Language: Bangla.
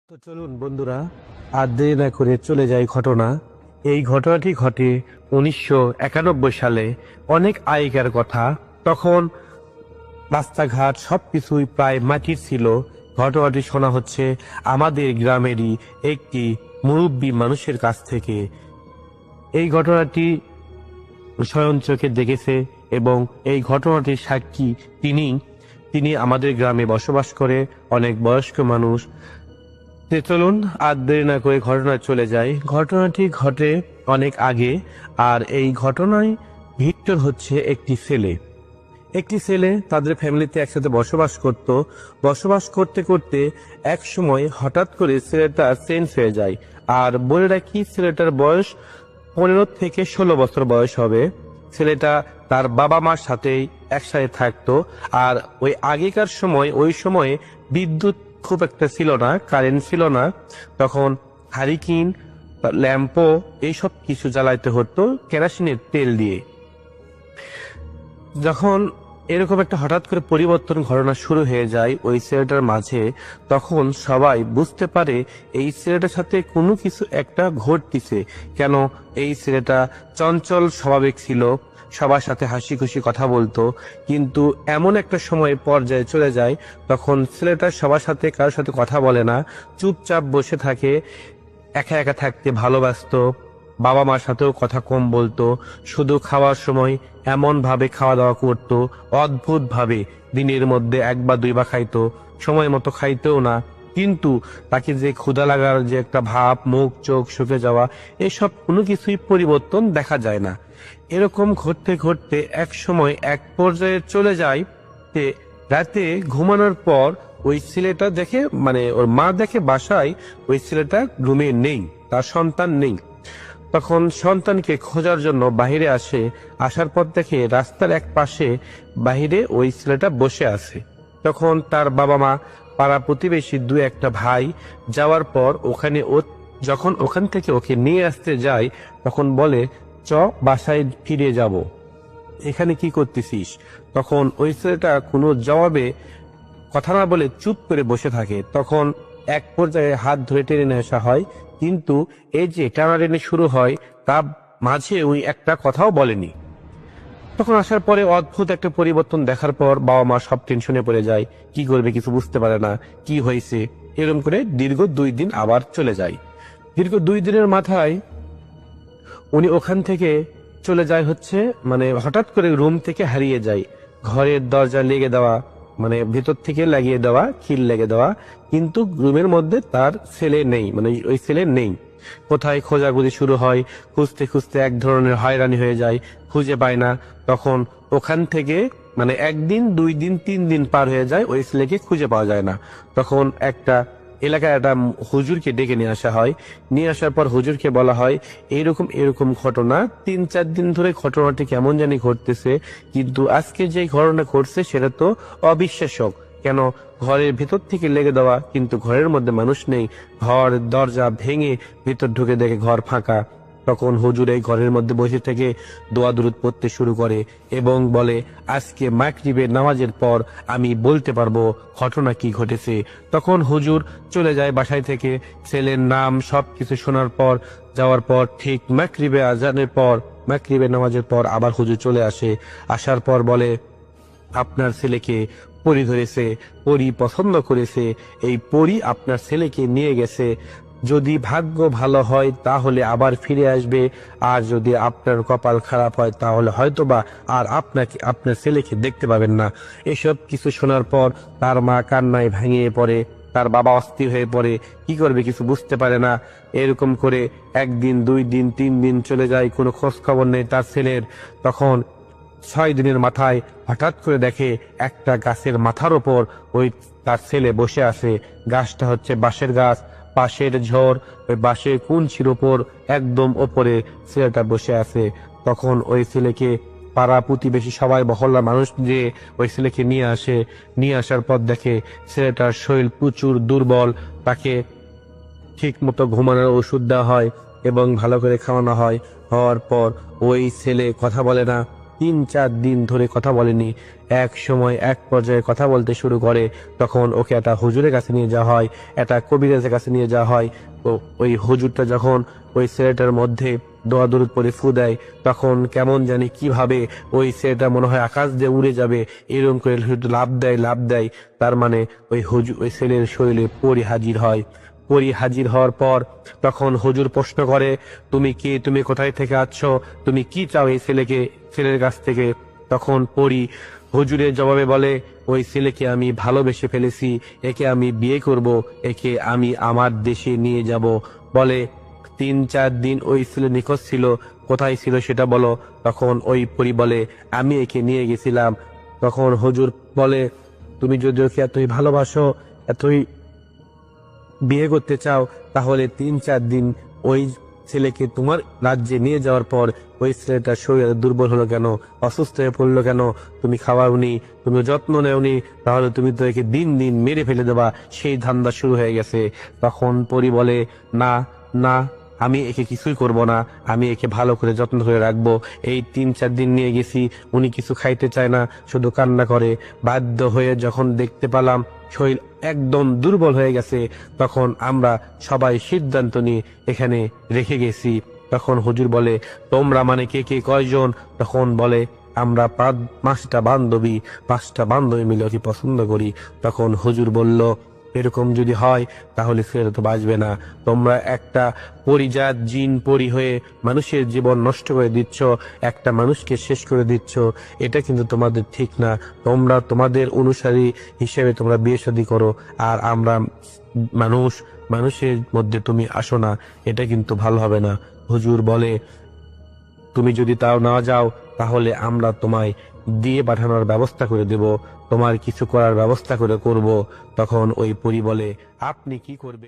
তো চলুন বন্ধুরা, আর দেরি না করে চলে যাই ঘটনা। এই ঘটনাটি ঘটে 1991 সালে। অনেক আগেকার কথা। তখন রাস্তাঘাট সবকিছুই প্রায় মাটির ছিল। ঘটনাটি শোনা হচ্ছে আমাদের গ্রামেরই একটি মুরব্বী মানুষের কাছ থেকে। এই ঘটনাটি স্বয়ং চোখে দেখেছে এবং এই ঘটনাটির সাক্ষী তিনি তিনি আমাদের গ্রামে বসবাস করে, অনেক বয়স্ক মানুষ। চলুন আর দেরি না করে ঘটনায় চলে যাই। ঘটনাটি ঘটে অনেক আগে, আর এই ঘটনায় ভিক্টর হচ্ছে একটি ছেলে তাদের ফ্যামিলিতে একসাথে বসবাস করতে করতে এক সময় হঠাৎ করে ছেলেটা চেঞ্জ হয়ে যায়। আর বলে রাখি, ছেলেটার বয়স 15 থেকে 16 বছর বয়স হবে। ছেলেটা তার বাবা মার সাথেই একসাথে থাকতো। আর ওই সময়ে বিদ্যুৎ খুব একটা ছিল না, কারেন্ট ছিল না। তখন হারিকিন, ল্যাম্পো এইসব কিছু জ্বালাইতে হতো কেরোসিনের তেল দিয়ে। যখন এরকম একটা হঠাৎ করে পরিবর্তন ঘটনা শুরু হয়ে যায় ওই ছেলেটার মাঝে, তখন সবাই বুঝতে পারে এই ছেলেটার সাথে কোনো কিছু একটা ঘটতেছে। কেন, এই ছেলেটা চঞ্চল স্বভাবের ছিল, সবার সাথে হাসি খুশি কথা বলতো, কিন্তু এমন একটা সময় পর্যায়ে চলে যায় তখন ছেলেটা সবার সাথে কারোর সাথে কথা বলে না, চুপচাপ বসে থাকে, একা একা থাকতে ভালোবাসতো। বাবা মার সাথেও কথা কম বলতো। শুধু খাওয়ার সময় এমন ভাবে খাওয়া দাওয়া করতো, অদ্ভুত ভাবে দিনের মধ্যে 1 বা 2 বার খাইতো, সময় মতো খাইতেও না। কিন্তু তাকে যে ক্ষুধা লাগার যে একটা ভাব, মুখ চোখ শুকে যাওয়া, এসব কোনো কিছুই পরিবর্তন দেখা যায় না। এরকম ঘটতে ঘটতে এক সময় এক পর্যায়ে চলে যায় যে রাতে ঘুমানোর পর ওই ছেলেটা দেখে, মানে ওর মা দেখে বাসায় ওই ছেলেটা রুমে নেই, তার সন্তান নেই। তখন সন্তানকে খোঁজার জন্য বাহিরে আসার পর দেখে রাস্তার এক পাশে বাহিরে ওই ছেলেটা বসে আছে। তখন তার বাবা মা, পাড়া প্রতিবেশী 2-1টা ভাই যাওয়ার পর যখন ওখান থেকে ওকে নিয়ে আসতে যায়, তখন বলে, চ বাসায় ফিরে যাব, এখানে কি করতেছিস? তখন ওই ছেলেটা কোনো জবাবে কথা না বলে চুপ করে বসে থাকে। তখন এক পর্যায়ে হাত ধরে টেনে নিয়ে আসা হয়, কিন্তু এই যে টানাটানি শুরু হয় তার মাঝে ওই একটা কথাও বলেনি। তখন আসার পরে অদ্ভুত একটা পরিবর্তন দেখার পর বাবা মা সব টেনশনে পড়ে যায়, কি করবে কিছু বুঝতে পারে না, কি হয়েছে। এরকম করে দীর্ঘ 2 দিন আবার চলে যায়। দীর্ঘ 2 দিনের মাথায় উনি ওখান থেকে চলে যায় হচ্ছে, মানে হঠাৎ করে রুম থেকে হারিয়ে যায়। ঘরের দরজা লেগে দেওয়া, মানে ভেতর থেকে লাগিয়ে দেওয়া, খিল লেগে দেওয়া, কিন্তু রুমের মধ্যে তার ছেলে নেই, মানে ওই ছেলে নেই। কোথায় খোঁজাখুঁজি শুরু হয়, খুঁজতে খুঁজতে এক ধরনের হয়রানি হয়ে যায়, খুঁজে পায় না। তখন ওখান থেকে মানে 1 দিন 2 দিন 3 দিন পার হয়ে যায়, ওই ছেলেকে খুঁজে পাওয়া যায় না। তখন এলাকায় একটা হুজুরকে ডেকে নিয়ে আসা হয়। নিয়ে আসার পর হুজুরকে বলা হয়, এরকম ঘটনা 3-4 দিন ধরে ঘটনাটি কেমন জানি ঘটতেছে, কিন্তু আজকে যে ঘটনা ঘটছে সেটা তো অবিশ্বাস্য। কেন, ঘরের ভেতর থেকে লেগে দেওয়া, কিন্তু ঘরের মধ্যে মানুষ নেই। ঘর দরজা ভেঙে ভেতর ঢুকে দেখে ঘর ফাঁকা। তখন হুজুর এই ঘরের মধ্যে বসে থেকে দোয়া দুরুদ পড়তে শুরু করে এবং বলে, আজকে মাগরিবের নামাজের পর আমি বলতে পারবো ঘটনা কি ঘটেছে। তখন হুজুর চলে যায় বাসায় থেকে, ছেলের নাম সবকিছু শোনার পর যাওয়ার পর ঠিক মাগরিবের নামাজের পর আবার হুজুর চলে আসে। আসার পর বলে, আপনার ছেলেকে পরী ধরেছে, পরী পছন্দ করেছে, এই পরী আপনার ছেলেকে নিয়ে গেছে। যদি ভাগ্য ভালো হয় তাহলে আবার ফিরে আসবে, আর যদি আপনার কপাল খারাপ হয় তাহলে হয়তোবা আর আপনার ছেলেকে দেখতে পাবেন না। এসব কিছু শোনার পর তার মা কান্নায় ভেঙে পড়ে, তার বাবা অস্থির হয়ে পড়ে, কি করবে কিছু বুঝতে পারে না। এরকম করে 1 দিন 2 দিন 3 দিন চলে যায়, কোনো খোঁজ খবর নেই তার ছেলের। তখন 6 দিনের মাথায় হঠাৎ করে দেখে একটা গাছের মাথার ওপর ওই তার ছেলে বসে আছে। গাছটা হচ্ছে বাঁশের গাছ, পাশের ঝড়, ওই বাঁশের কুঞ্চির ওপর একদম ওপরে ছেলেটা বসে আছে। তখন ওই ছেলেকে পাড়া প্রতিবেশী সবাই, মহল্লার মানুষ যে ওই ছেলেকে নিয়ে আসার পর দেখে ছেলেটার শরীর প্রচুর দুর্বল। তাকে ঠিক মতো ঘুমানোর ওষুধ দেওয়া হয় এবং ভালো করে খাওয়ানো হয়। হওয়ার পর ওই ছেলে কথা বলে না, 3-4 দিন ধরে কথা বলেনি। এক সময় এক পর্যায়ে কথা বলতে শুরু করে, তখন ওকে একটা হুজুরের কাছে নিয়ে যাওয়া হয়, একটা কবিরাজের কাছে নিয়ে যাওয়া হয়। তো ওই হুজুরটা যখন ওই ছেলেটার মধ্যে দোয়া দরুদ পড়ে ফু দেয়, তখন কেমন জানি কিভাবে ওই ছেলেটা মনে হয় আকাশ দিয়ে উড়ে যাবে, এরকম করে লাভ দেয়। তার মানে ওই ছেলের শরীরে পরি হাজির হয়। পরি হাজির হওয়ার পর তখন হুজুর প্রশ্ন করে, তুমি কে, তুমি কোথায় থেকে আসছো, তুমি কি চাও এই ছেলের কাছ থেকে? তখন পরি হুজুরের জবাবে বলে, ওই ছেলেকে আমি ভালোবেসে ফেলেছি, একে আমি বিয়ে করব, একে আমি আমার দেশে নিয়ে যাব। বলে 3-4 দিন ওই ছেলে নিখোঁজ ছিল, কোথায় ছিল সেটা বলো। তখন ওই পরি বলে, আমি একে নিয়ে গেছিলাম। তখন হুজুর বলে, তুমি যদি ওকে এতই ভালোবাসো, এতই বিয়ে করতে চাও, তাহলে 3-4 দিন ওই ছেলেকে তোমার রাজ্যে নিয়ে যাওয়ার পর ওই ছেলেটার শরীর দুর্বল হলো কেন, অসুস্থ হয়ে পড়লো কেন? তুমি খাওয়াওনি, তুমি যত্ন নেওনি, তাহলে তুমি তো একে দিন দিন মেরে ফেলে দেবা, সেই ধান্দা শুরু হয়ে গেছে। তখন পরি বলে, না না, আমি একে কিছুই করব না, আমি একে ভালো করে যত্ন করে রাখবো। এই 3-4 দিন নিয়ে গেছি, উনি কিছু খাইতে চায় না, শুধু কান্না করে। বাধ্য হয়ে যখন দেখতে পেলাম শরীর একদম দুর্বল হয়ে গেছে, তখন আমরা সবাই সিদ্ধান্ত নিয়ে এখানে রেখে গেছি। তখন হুজুর বলে, তোমরা মানে কে কে কয়জন? তখন বলে, আমরা 5টা বান্ধবী, 5টা বান্ধবী মিলে ওকে পছন্দ করি। তখন হুজুর বলল, এরকম যদি হয় তাহলে ছেলে তো বাঁচবে না। তোমরা একটা পরিজাত জিন পরি হয়ে মানুষের জীবন নষ্ট করে দিচ্ছ, একটা মানুষকে শেষ করে দিচ্ছ, এটা কিন্তু তোমাদের ঠিক না। তোমরা তোমাদের অনুসারী হিসেবে তোমরা বিয়ে শাদী করো, আর আমরা মানুষের মধ্যে তুমি আসো না, এটা কিন্তু ভালো হবে না। হুজুর বলে, তুমি যদি তাও না যাও, তাহলে আমরা তোমায় দিয়ে পাঠানোর ব্যবস্থা করে দেব, তোমার কিছু করার ব্যবস্থা করে করব। তখন ওই পরি বলে, আপনি কি করবে?